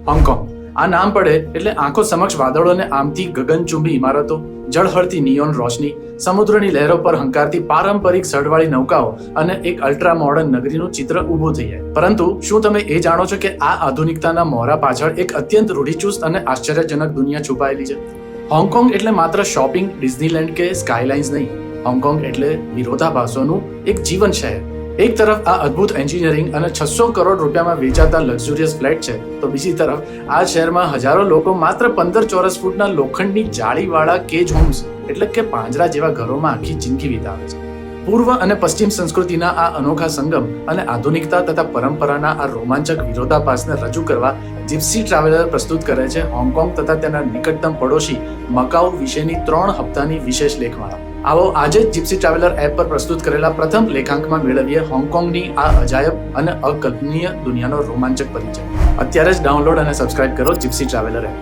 Hong Kong. આ નામ પડે એટલે આંખો સમક્ષ વાદળોને આમથી ગગનચુંબી ઇમારતો, ઝળહળતી નિયોન રોશની, સમુદ્રની લહેરો પર હંકારતી પારંપરિક સડવાળી નૌકાઓ અને એક અલ્ટ્રા મોડર્ન નગરીનું ચિત્ર ઊભું થઈ જાય. પરંતુ શું તમે એ જાણો છો કે આ આધુનિકતાના મોહરા પાછળ એક અત્યંત રૂઢિચુસ્ત અને આશ્ચર્યજનક દુનિયા છુપાયેલી છે? હોંગકોંગ એટલે માત્ર શોપિંગ, ડિઝનીલેન્ડ કે સ્કાયલાઇન્સ નહીં. હોંગકોંગ એટલે વિરોધાભાસોનું એક જીવન શહેર. એક તરફ આ અદ્ભુત એન્જિનિયરિંગ અને 600 કરોડ રૂપિયામાં વેચાતા લક્ઝુરિયસ ફ્લેટ છે, તો બીજી તરફ આ શહેરમાં હજારો લોકો માત્ર 15 ચોરસ ફૂટના લોખંડની જાળીવાળા કેજ હોમ્સ એટલે કે પાંજરા જેવા ઘરોમાં આખી જિંદગી વિતાવે છે. પૂર્વ અને પશ્ચિમ સંસ્કૃતિના આ અનોખા સંગમ અને આધુનિકતા તથા પરંપરાના આ રોમાંચક વિરોધાભાસને રજૂ કરવા જીપ્સી ટ્રાવેલર પ્રસ્તુત કરે છે હોંગકોંગ તથા તેના નિકટતમ પડોશી મકાઉ વિશેની 3 હપ્તાની વિશેષ લેખમાળા. આવો આજે જ જીપ્સી ટ્રાવેલર એપ પર પ્રસ્તુત કરેલા પ્રથમ લેખાંકમાં મેળવીએ હોંગકોંગની આ અજાયબ અને અકલ્પનીય દુનિયાનો રોમાંચક પરિચય. અત્યારે જ ડાઉનલોડ અને સબસ્ક્રાઇબ કરો જીપ્સી ટ્રાવેલર એપ.